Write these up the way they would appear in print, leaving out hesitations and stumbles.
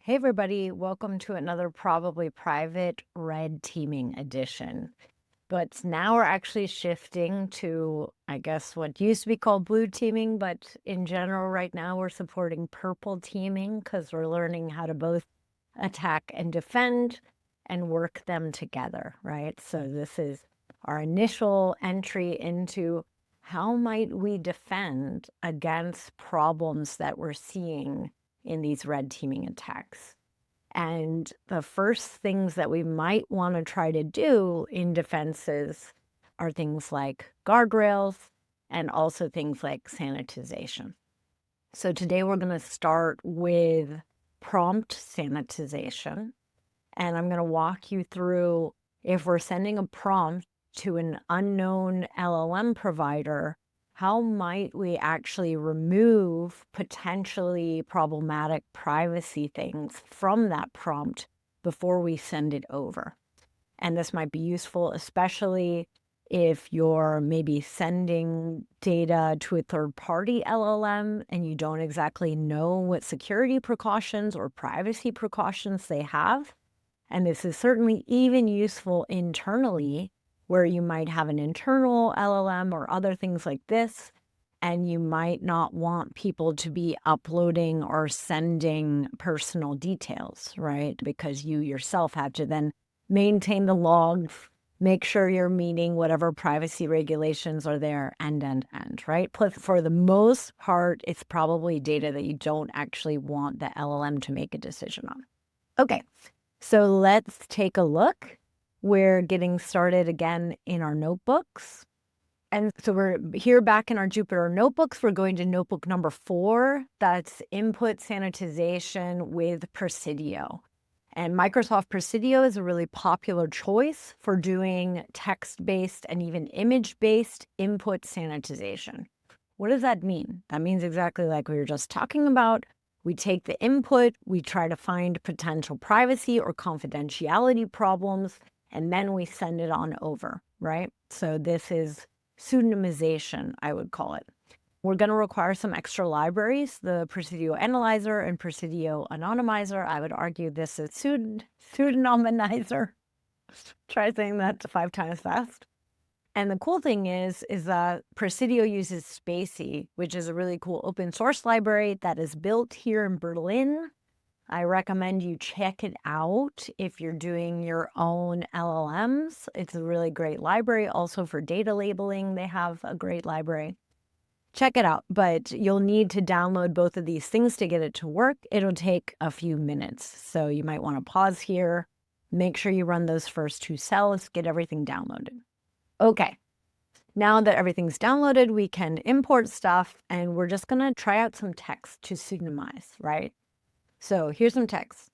Hey everybody, welcome to another probably private red teaming edition. But now we're actually shifting to, I guess, what used to be called blue teaming, but in general right now we're supporting purple teaming because we're learning how to both attack and defend and work them together, right? So this is our initial entry into how might we defend against problems that we're seeing in these red teaming attacks. And the first things that we might want to try to do in defenses are things like guardrails and also things like sanitization. So today we're going to start with prompt sanitization. And I'm going to walk you through if we're sending a prompt to an unknown LLM provider, how might we actually remove potentially problematic privacy things from that prompt before we send it over? And this might be useful, especially if you're maybe sending data to a third-party LLM and you don't exactly know what security precautions or privacy precautions they have. And this is certainly even useful internally, where you might have an internal LLM or other things like this, and you might not want people to be uploading or sending personal details, right? Because you yourself have to then maintain the logs, make sure you're meeting whatever privacy regulations are there, and, right? Plus, for the most part, it's probably data that you don't actually want the LLM to make a decision on. Okay, so let's take a look. We're getting started again in our notebooks. And so we're here back in our Jupyter notebooks. We're going to notebook number 4. That's input sanitization with Presidio. And Microsoft Presidio is a really popular choice for doing text-based and even image-based input sanitization. What does that mean? That means exactly like we were just talking about. We take the input, we try to find potential privacy or confidentiality problems, and then we send it on over, right? So this is pseudonymization, I would call it. We're going to require some extra libraries, the Presidio Analyzer and Presidio Anonymizer. I would argue this is pseudonymizer. Try saying that 5 times fast. And the cool thing is that Presidio uses Spacy, which is a really cool open source library that is built here in Berlin. I recommend you check it out if you're doing your own LLMs. It's a really great library. Also for data labeling, they have a great library. Check it out, but you'll need to download both of these things to get it to work. It'll take a few minutes, so you might want to pause here. Make sure you run those first 2 cells, get everything downloaded. Okay, now that everything's downloaded, we can import stuff, and we're just going to try out some text to pseudonymize, right? So here's some text.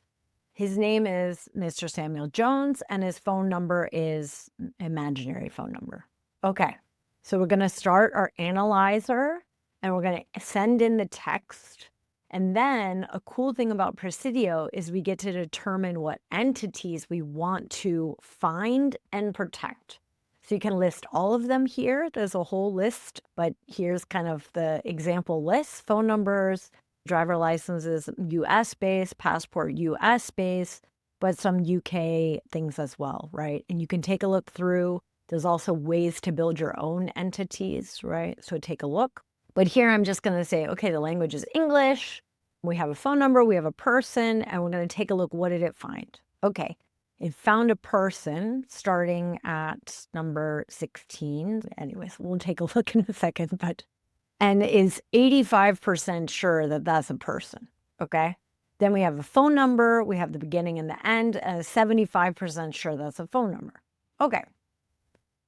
His name is Mr. Samuel Jones, and his phone number is imaginary phone number. Okay, so we're going to start our analyzer, and we're going to send in the text. And then a cool thing about Presidio is we get to determine what entities we want to find and protect. So you can list all of them here. There's a whole list, but here's kind of the example list: phone numbers, driver licenses, US-based, passport US-based, but some UK things as well, right? And you can take a look through. There's also ways to build your own entities, right? So take a look. But here I'm just going to say, okay, the language is English. We have a phone number, we have a person, and we're going to take a look. What did it find? Okay. It found a person starting at number 16. Anyways, we'll take a look in a second, and is 85% sure that that's a person, okay? Then we have a phone number, we have the beginning and the end, and 75% sure that's a phone number. Okay,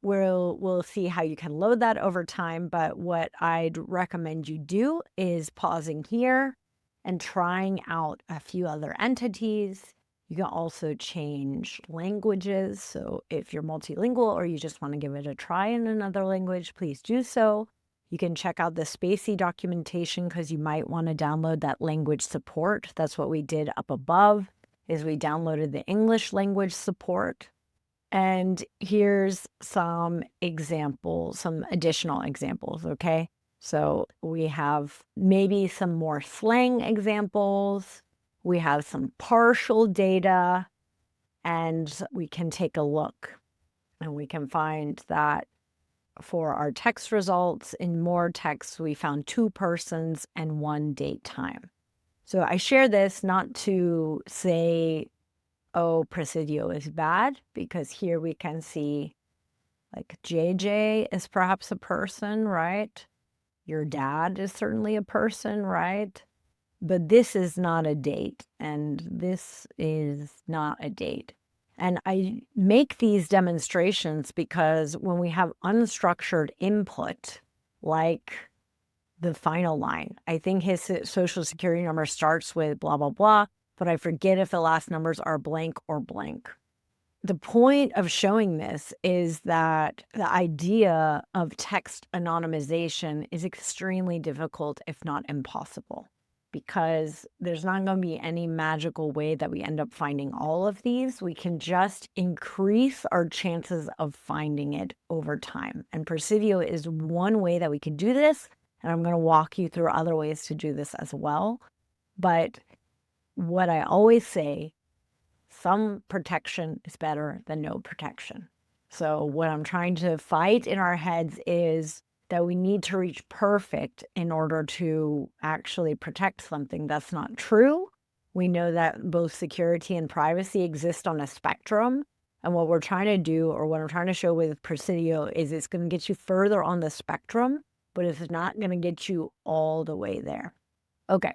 we'll see how you can load that over time, but what I'd recommend you do is pausing here and trying out a few other entities. You can also change languages. So if you're multilingual or you just want to give it a try in another language, please do so. You can check out the Spacy documentation because you might want to download that language support. That's what we did up above, is we downloaded the English language support. And here's some examples, some additional examples, okay? So we have maybe some more slang examples. we have some partial data, and we can take a look. And we can find that for our text results, in more text, we found 2 persons and 1 date time. So I share this not to say, oh, Presidio is bad, because here we can see like JJ is perhaps a person, right? Your dad is certainly a person, right? But this is not a date, and this is not a date. And I make these demonstrations because when we have unstructured input, like the final line, I think his social security number starts with blah, blah, blah, but I forget if the last numbers are blank or blank. The point of showing this is that the idea of text anonymization is extremely difficult, if not impossible, because there's not going to be any magical way that we end up finding all of these. We can just increase our chances of finding it over time. And Presidio is one way that we can do this. And I'm going to walk you through other ways to do this as well. But what I always say, some protection is better than no protection. So what I'm trying to fight in our heads is that we need to reach perfect in order to actually protect something. That's not true. We know that both security and privacy exist on a spectrum. And what we're trying to do, or what I'm trying to show with Presidio, is it's going to get you further on the spectrum, but it's not going to get you all the way there. Okay.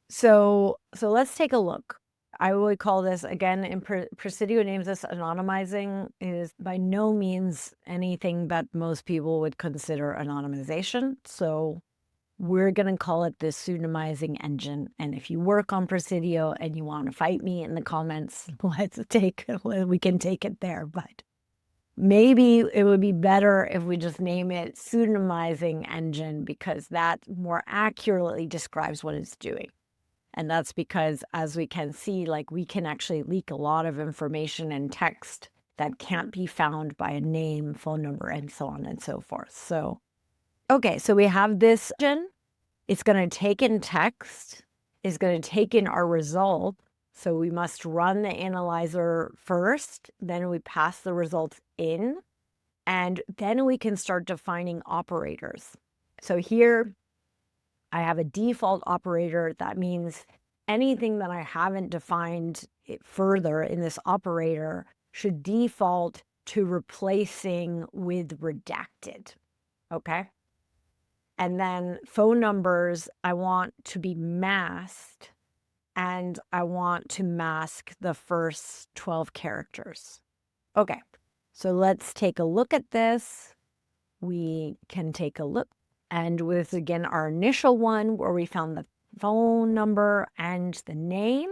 So let's take a look. I would call this, again, in Presidio names this anonymizing, is by no means anything that most people would consider anonymization. So we're going to call it the pseudonymizing engine. And if you work on Presidio and you want to fight me in the comments, we can take it there. But maybe it would be better if we just name it pseudonymizing engine, because that more accurately describes what it's doing. And that's because, as we can see, like, we can actually leak a lot of information and text that can't be found by a name, phone number, and so on and so forth. So, okay, so we have this engine. It's going to take in text. It's going to take in our result. So we must run the analyzer first. Then we pass the results in. And then we can start defining operators. So here, I have a default operator. That means anything that I haven't defined further in this operator should default to replacing with redacted, okay? And then phone numbers, I want to be masked, and I want to mask the first 12 characters. Okay, so let's take a look at this. We can take a look. And with, again, our initial one where we found the phone number and the name.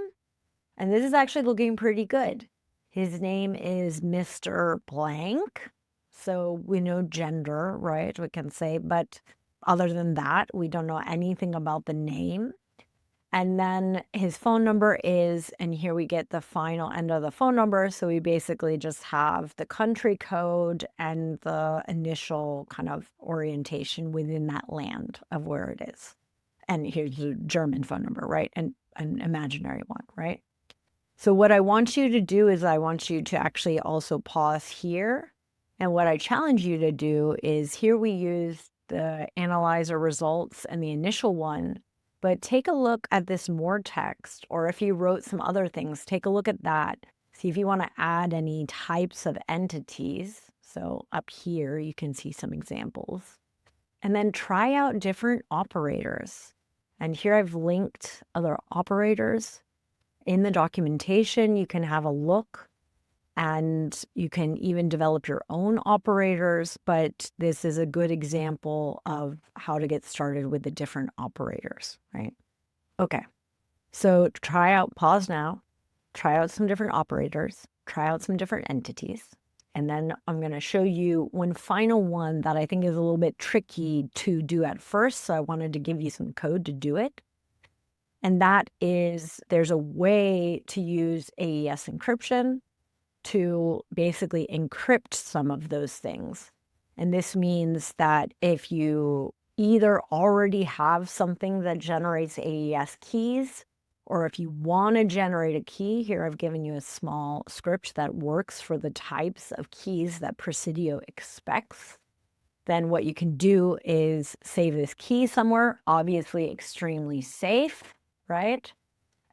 And this is actually looking pretty good. His name is Mr. Blank. So we know gender, right? We can say, but other than that, we don't know anything about the name. And then his phone number is, and here we get the final end of the phone number. So we basically just have the country code and the initial kind of orientation within that land of where it is. And here's a German phone number, right? And an imaginary one, right? So what I want you to do is I want you to actually also pause here. And what I challenge you to do is, here we use the analyzer results and the initial one. But take a look at this more text, or if you wrote some other things, take a look at that. See if you want to add any types of entities. So up here, you can see some examples. And then try out different operators. And here I've linked other operators. In the documentation, you can have a look. And you can even develop your own operators, but this is a good example of how to get started with the different operators, right? Okay, so pause now, try out some different operators, try out some different entities, and then I'm going to show you one final one that I think is a little bit tricky to do at first, so I wanted to give you some code to do it. And that is, there's a way to use AES encryption to basically encrypt some of those things. And this means that if you either already have something that generates AES keys, Or if you want to generate a key, here I've given you a small script that works for the types of keys that Presidio expects. Then what you can do is save this key somewhere, obviously extremely safe, right?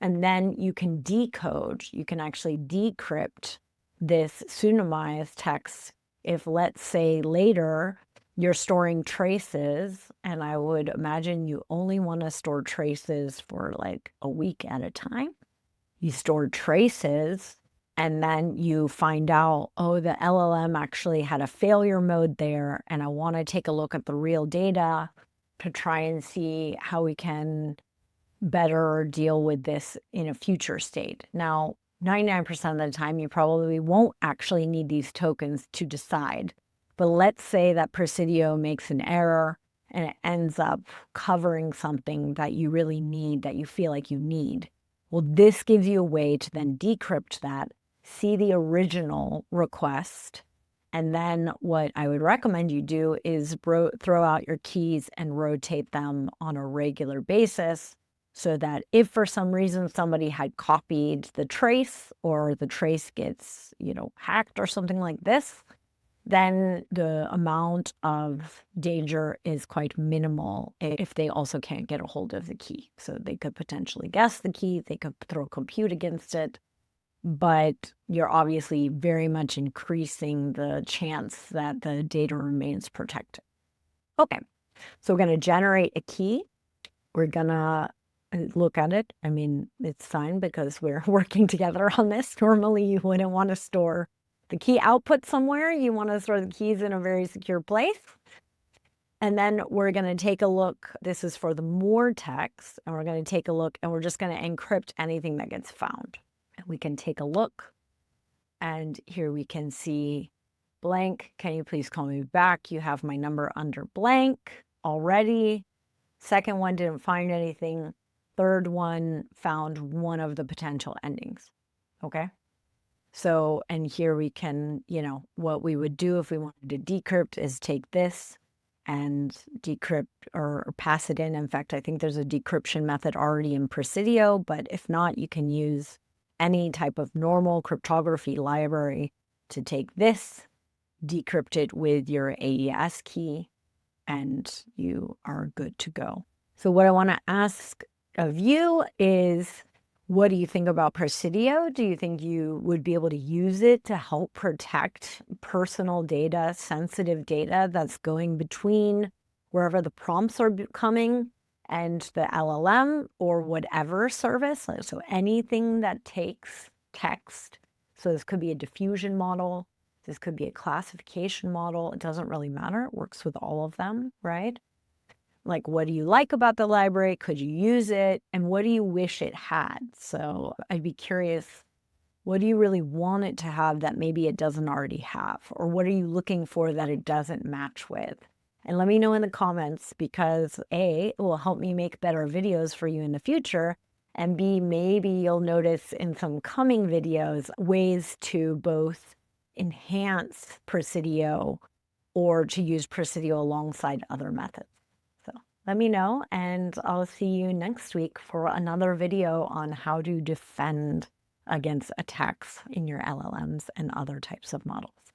And then you can decode, you can actually decrypt this pseudonymized text. If, let's say, later you're storing traces, and I would imagine you only want to store traces for like a week at a time. You store traces, and then you find out, oh, the LLM actually had a failure mode there, and I want to take a look at the real data to try and see how we can better deal with this in a future state. Now, 99% of the time, you probably won't actually need these tokens to decide. But let's say that Presidio makes an error and it ends up covering something that you really need, that you feel like you need. Well, this gives you a way to then decrypt that, see the original request, and then what I would recommend you do is throw out your keys and rotate them on a regular basis, so that if for some reason somebody had copied the trace, or the trace gets, hacked or something like this, then the amount of danger is quite minimal if they also can't get a hold of the key. So they could potentially guess the key, they could throw compute against it, but you're obviously very much increasing the chance that the data remains protected. Okay, so we're going to generate a key. We're going to look at it. I mean, it's fine because we're working together on this. Normally, you wouldn't want to store the key output somewhere. You want to store the keys in a very secure place. And then we're going to take a look. This is for the more text, and we're going to take a look, and we're just going to encrypt anything that gets found. And we can take a look, and here we can see blank. Can you please call me back? You have my number under blank already. Second one didn't find anything. Third one found one of the potential endings. Okay. So, and here we can, what we would do if we wanted to decrypt is take this and decrypt or pass it in. In fact, I think there's a decryption method already in Presidio, but if not, you can use any type of normal cryptography library to take this, decrypt it with your AES key, and you are good to go. So what I want to ask of you is, what do you think about Presidio? Do you think you would be able to use it to help protect personal data, sensitive data that's going between wherever the prompts are coming and the LLM or whatever service? So anything that takes text. So this could be a diffusion model. This could be a classification model. It doesn't really matter. It works with all of them, right? Like, what do you like about the library? Could you use it? And what do you wish it had? So I'd be curious, what do you really want it to have that maybe it doesn't already have? Or what are you looking for that it doesn't match with? And let me know in the comments, because A, it will help me make better videos for you in the future. And B, maybe you'll notice in some coming videos ways to both enhance Presidio or to use Presidio alongside other methods. Let me know, and I'll see you next week for another video on how to defend against attacks in your LLMs and other types of models.